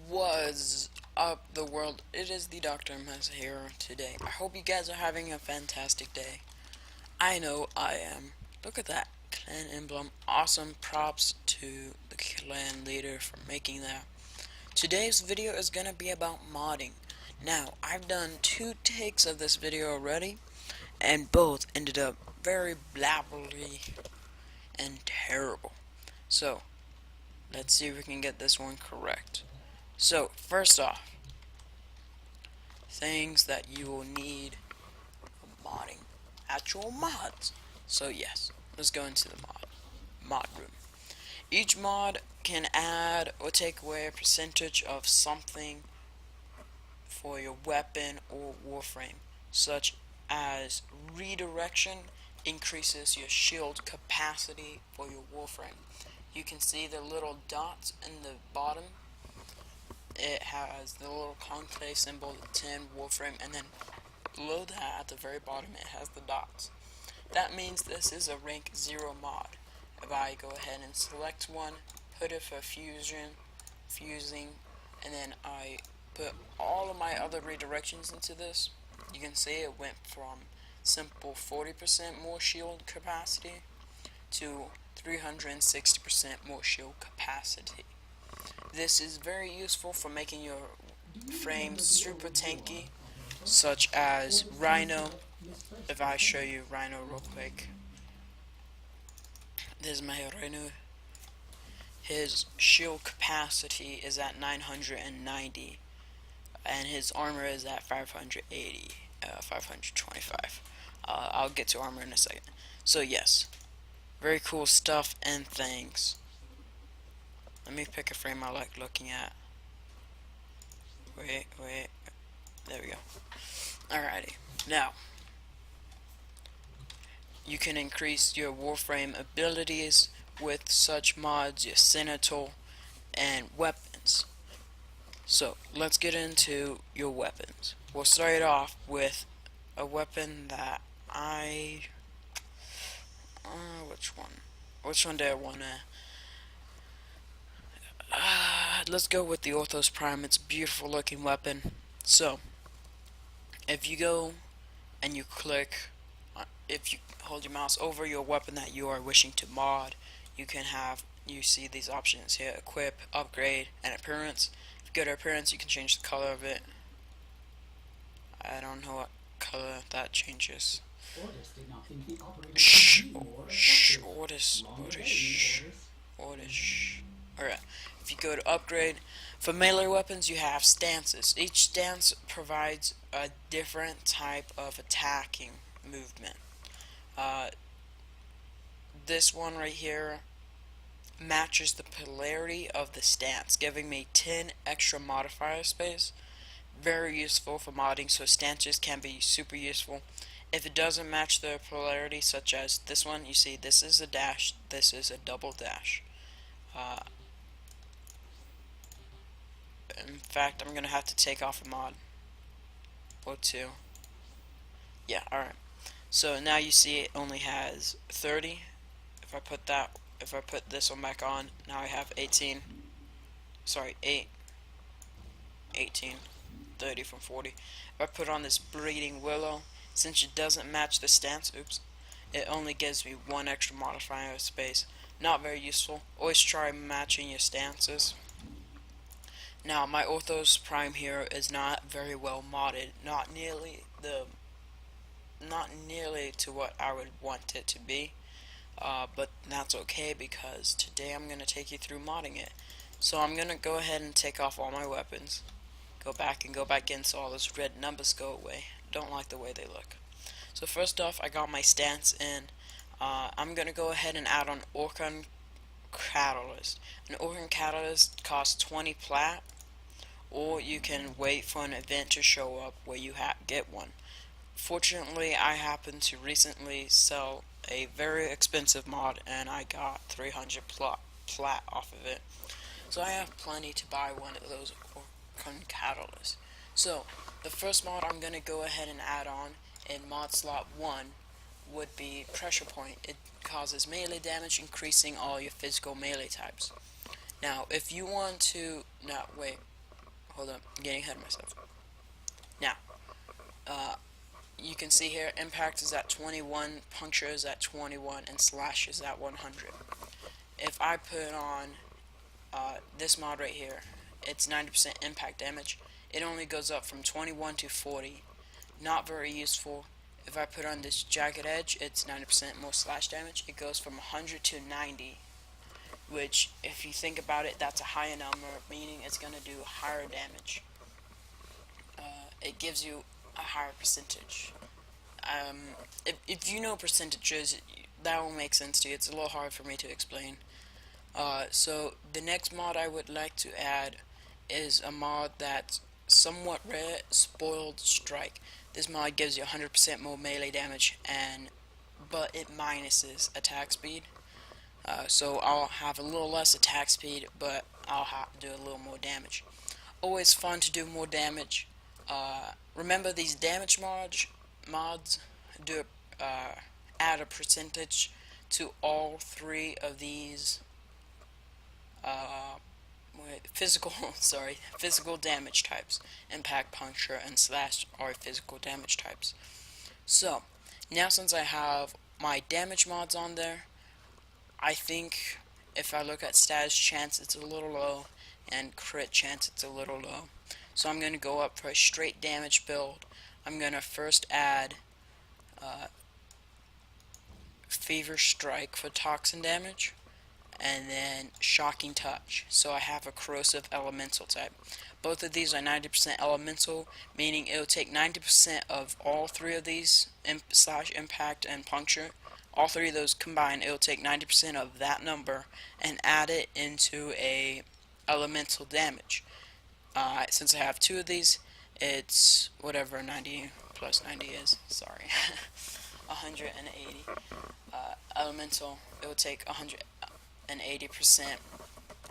Was up the world? It is the Dr. Mess here today. I hope you guys are having a fantastic day. I know I am. Look at that clan emblem. Awesome props to the clan leader for making that. Today's video is gonna be about modding. Now, I've done 2 takes of this video already, and both ended up very blabbery and terrible. So, let's see if we can get this one correct. So, first off, things that you will need for modding. Actual mods. So yes, let's go into the mod room. Each mod can add or take away a percentage of something for your weapon or warframe, such as redirection increases your shield capacity for your warframe. You can see the little dots in the bottom. It has the little conclave symbol, the 10 warframe, and then below that at the very bottom it has the dots. That means this is a rank 0 mod. If I go ahead and select one, put it for fusing, and then I put all of my other redirections into this, you can see it went from simple 40% more shield capacity to 360% more shield capacity. This is very useful for making your frames super tanky, such as Rhino. If I show you Rhino real quick, this is my Rhino. His shield capacity is at 990, and his armor is at 580, 525. I'll get to armor in a second. So yes, very cool stuff and things. Let me pick a frame I like looking at. Wait. There we go. Alrighty. Now, you can increase your Warframe abilities with such mods, your Senator, and weapons. So, let's get into your weapons. We'll start off with a weapon that Which one do I want to... let's go with the Orthos Prime. It's a beautiful looking weapon. So, if you go and you click, if you hold your mouse over your weapon that you are wishing to mod, you see these options here: equip, upgrade, and appearance. If you go to appearance, you can change the color of it. I don't know what color that changes. Alright, if you go to upgrade, for melee weapons you have stances. Each stance provides a different type of attacking movement. This one right here matches the polarity of the stance, giving me 10 extra modifier space. Very useful for modding, so stances can be super useful. If it doesn't match the polarity, such as this one, you see this is a dash, this is a double dash. In fact, I'm gonna have to take off a mod or two. Yeah, alright. So now you see it only has 30. If I put this one back on, now I have 18. Sorry, 8. 18. 30 from 40. If I put on this Breeding Willow, since it doesn't match the stance, it only gives me 1 extra modifier space. Not very useful. Always try matching your stances. Now, my Orthos Prime here is not very well modded. Not nearly to what I would want it to be. But that's okay, because today I'm going to take you through modding it. So I'm going to go ahead and take off all my weapons. Go back in so all those red numbers go away. Don't like the way they look. So first off, I got my stance in. I'm going to go ahead and add on Orkan Catalyst. An Orkan Catalyst costs 20 plat, or you can wait for an event to show up where you get one. Fortunately, I happened to recently sell a very expensive mod, and I got 300 plat off of it. So I have plenty to buy one of those Orkan Catalysts. So, the first mod I'm going to go ahead and add on in mod slot 1 would be Pressure Point. It causes melee damage, increasing all your physical melee types. Now, if you want to... hold up, I'm getting ahead of myself. Now, you can see here, impact is at 21, puncture is at 21, and slash is at 100. If I put on this mod right here, it's 90% impact damage. It only goes up from 21 to 40. Not very useful. If I put on this jagged edge, it's 90% more slash damage. It goes from 100 to 90, which, if you think about it, that's a higher number, meaning it's going to do higher damage. It gives you a higher percentage. If you know percentages, that will make sense to you. It's a little hard for me to explain. So the next mod I would like to add is a mod that's somewhat rare, Spoiled Strike. This mod gives you 100% more melee damage, but it minuses attack speed. So I'll have a little less attack speed, but I'll do a little more damage. Always fun to do more damage. Remember, these damage mods do add a percentage to all three of these physical damage types. Impact, puncture, and slash are physical damage types. So now, since I have my damage mods on there, I think if I look at status chance, it's a little low, and crit chance, it's a little low. So I'm going to go up for a straight damage build. I'm going to first add Fever Strike for toxin damage, and then Shocking Touch, so I have a corrosive elemental type. Both of these are 90% elemental, meaning it'll take 90% of all three of these, slash impact and puncture. All three of those combined, it'll take 90% of that number and add it into a elemental damage. Since I have two of these, it's whatever 90 plus 90 is, sorry, 180. Elemental, it will take 180%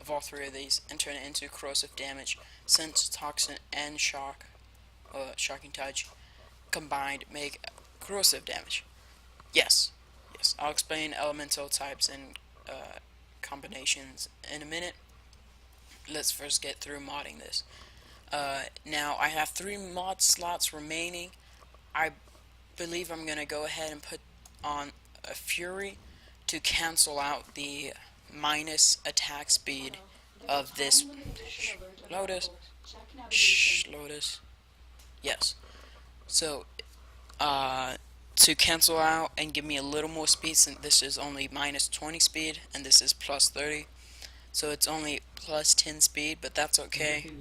of all three of these and turn it into corrosive damage, since toxin and shocking touch combined make corrosive damage. Yes, I'll explain elemental types and combinations in a minute. Let's first get through modding this. Now I have 3 mod slots remaining. I believe I'm gonna go ahead and put on a Fury to cancel out the minus attack speed of this. Lotus. Lotus. Yes. So, to cancel out and give me a little more speed, since this is only minus 20 speed and this is plus 30. So it's only plus 10 speed, but that's okay.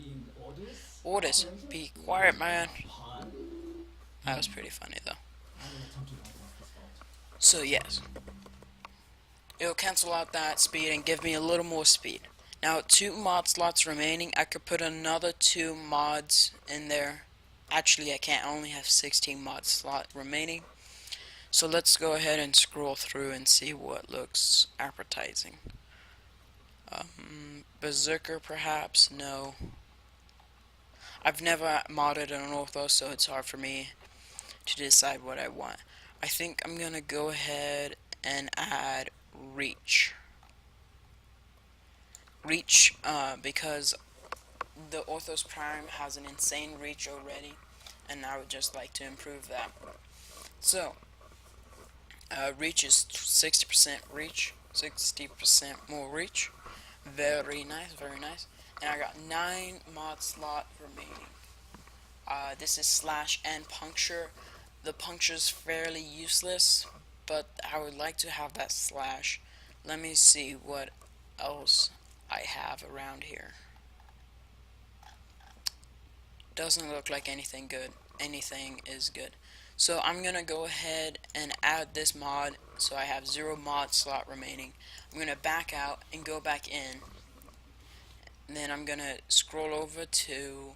Orders. Be quiet, man. That was pretty funny, though. So, yes. It'll cancel out that speed and give me a little more speed. Now, 2 mod slots remaining. I could put another 2 mods in there. Actually, I can't. I only have 16 mod slot remaining. So let's go ahead and scroll through and see what looks appetizing. Berserker, perhaps? No. I've never modded an orthos, so it's hard for me to decide what I want. I think I'm gonna go ahead and add reach. Because the Orthos Prime has an insane reach already, and I would just like to improve that. So, reach is 60% reach, 60% more reach. Very nice, very nice. And I got 9 mod slot remaining. This is slash and puncture. The puncture's fairly useless, but I would like to have that slash. Let me see what else I have around here. Doesn't look like anything good. Anything is good. So I'm gonna go ahead and add this mod, so I have 0 mod slot remaining. I'm gonna back out and go back in, and then I'm gonna scroll over to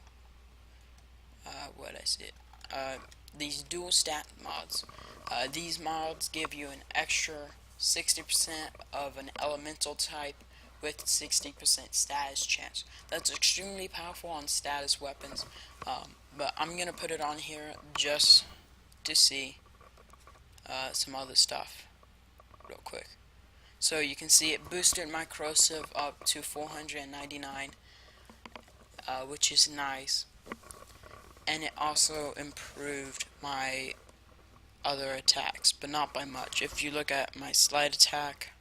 these dual stat mods. These mods give you an extra 60% of an elemental type with 60% status chance. That's extremely powerful on status weapons, but I'm gonna put it on here just to see some other stuff real quick. So you can see it boosted my corrosive up to 499. which is nice. And it also improved my other attacks, but not by much. If you look at my slide attack,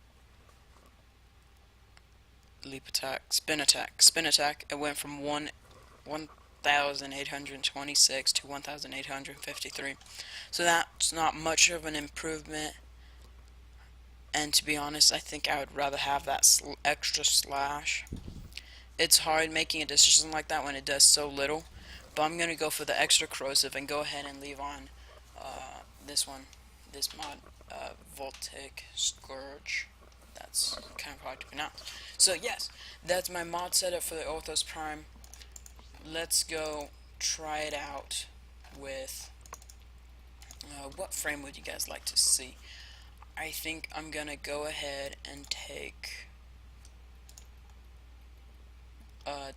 leap attack, spin attack, it went from 1,826 to 1,853. So that's not much of an improvement. And to be honest, I think I would rather have that extra slash. It's hard making a decision like that when it does so little, but I'm going to go for the extra corrosive and go ahead and leave on this mod, Voltaic Scourge. That's kind of hard to pronounce. So yes, that's my mod setup for the Orthos Prime. Let's go try it out with, what frame would you guys like to see? I think I'm going to go ahead and take,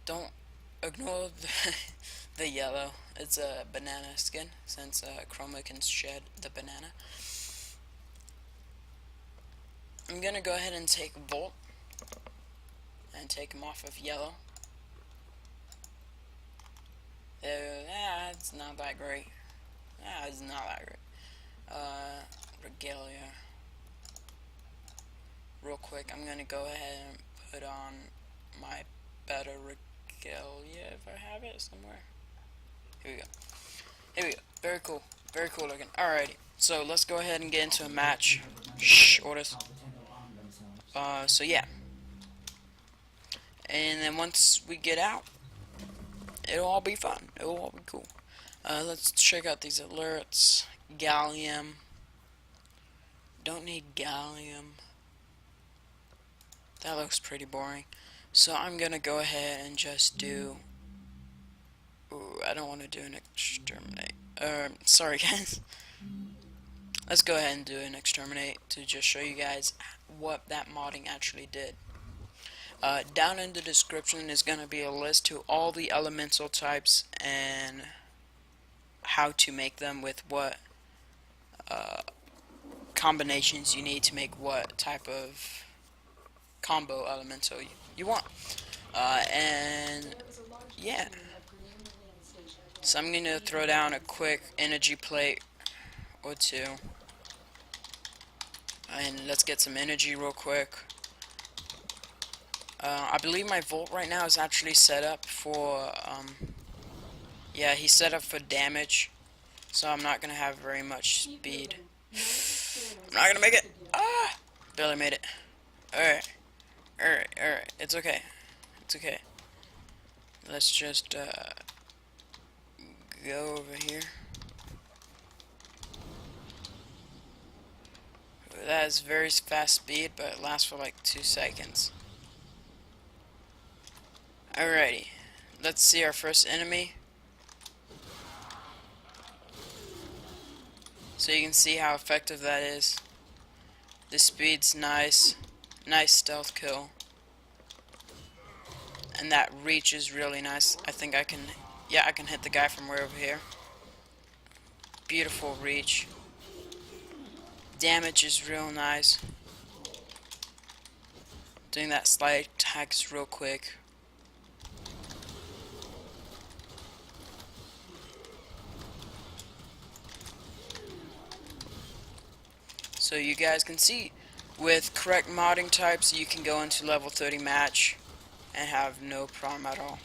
don't ignore the yellow. It's a banana skin, since Chroma can shed the banana. I'm gonna go ahead and take Volt and take him off of yellow. It's not that great. It's not that great. Regalia. Real quick, I'm gonna go ahead and put on my better Regalia if I have it somewhere. Here we go. Here we go. Very cool. Very cool looking. Alrighty. So let's go ahead and get into a match. Shh, orders. So yeah. And then once we get out, it'll all be fun. It'll all be cool. Let's check out these alerts. Gallium. Don't need gallium. That looks pretty boring. So I'm gonna go ahead and just do... Ooh, I don't want to do an exterminate. Sorry guys. Let's go ahead and do an exterminate to just show you guys what that modding actually did. Down in the description is going to be a list to all the elemental types and how to make them with what combinations you need to make what type of combo elemental you want. And yeah. So I'm going to throw down a quick energy plate or two. And let's get some energy real quick. I believe my Volt right now is actually set up for, yeah, he's set up for damage. So I'm not going to have very much speed. I'm not going to make it. Ah! Barely made it. Alright. Alright. It's okay. It's okay. Let's just, go over here. That is very fast speed, but it lasts for like 2 seconds. Alrighty, let's see our first enemy. So you can see how effective that is. The speed's nice. Nice stealth kill. And that reach is really nice. I think I can, yeah, I can hit the guy from way over here. Beautiful reach. Damage is real nice. Doing that slide attacks real quick. So you guys can see, with correct modding types, you can go into level 30 match and have no problem at all.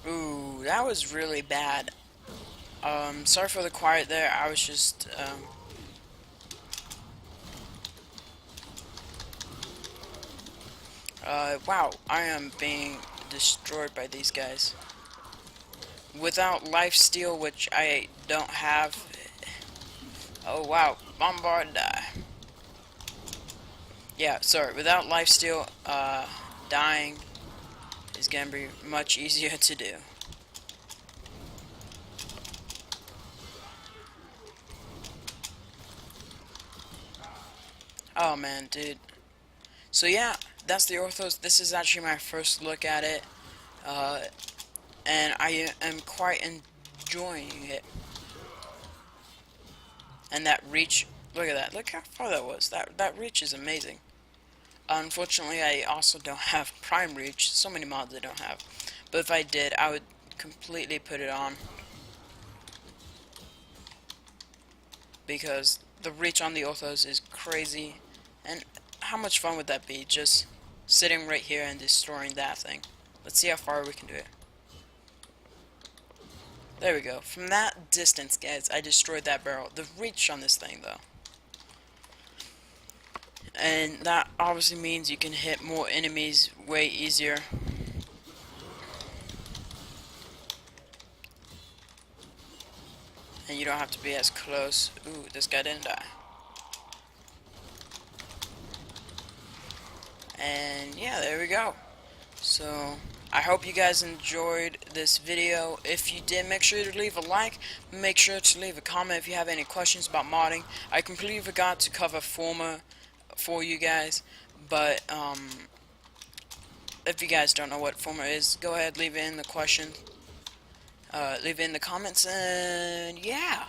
Ooh, that was really bad. Sorry for the quiet there. I was just, wow, I am being destroyed by these guys. Without lifesteal, which I don't have. Oh wow, bombard die. Yeah, sorry, without lifesteal, dying is gonna be much easier to do. Oh man, dude. So yeah, that's the Orthos. This is actually my first look at it, and I am quite enjoying it. And that reach, look at that. Look how far that was. That reach is amazing. Unfortunately, I also don't have prime reach. So many mods I don't have. But if I did, I would completely put it on. Because the reach on the orthos is crazy. And how much fun would that be? Just sitting right here and destroying that thing. Let's see how far we can do it. There we go. From that distance, guys, I destroyed that barrel. The reach on this thing, though. And that obviously means you can hit more enemies way easier. And you don't have to be as close. Ooh, this guy didn't die. And yeah, there we go. So I hope you guys enjoyed this video. If you did, make sure to leave a like. Make sure to leave a comment if you have any questions about modding. I completely forgot to cover Forma for you guys, but if you guys don't know what Forma is, go ahead, leave it in the question. Leave it in the comments, and yeah,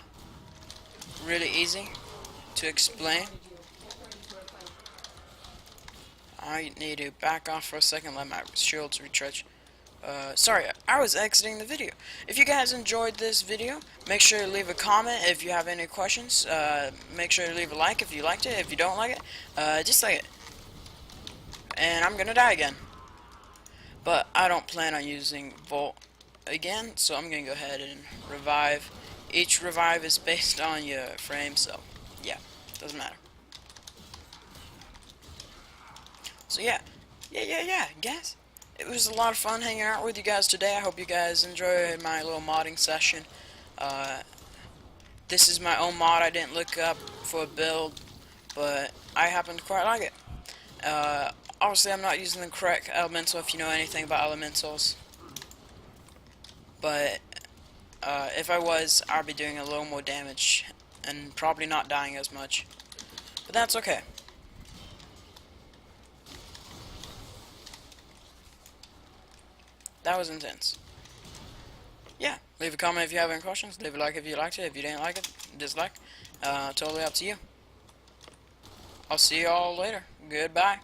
really easy to explain. I need to back off for a second, let my shields recharge. Sorry, I was exiting the video. If you guys enjoyed this video, make sure to leave a comment if you have any questions. Make sure to leave a like if you liked it. If you don't like it, dislike it. And I'm gonna die again. But I don't plan on using Volt again, so I'm gonna go ahead and revive. Each revive is based on your frame, so yeah, doesn't matter. So yeah, guys. It was a lot of fun hanging out with you guys today. I hope you guys enjoyed my little modding session. This is my own mod. I didn't look up for a build, but I happen to quite like it. Obviously, I'm not using the correct elemental if you know anything about elementals. But if I was, I'd be doing a little more damage and probably not dying as much. But that's okay. That was intense. Yeah, leave a comment if you have any questions. Leave a like if you liked it. If you didn't like it, dislike. Totally up to you. I'll see you all later. Goodbye.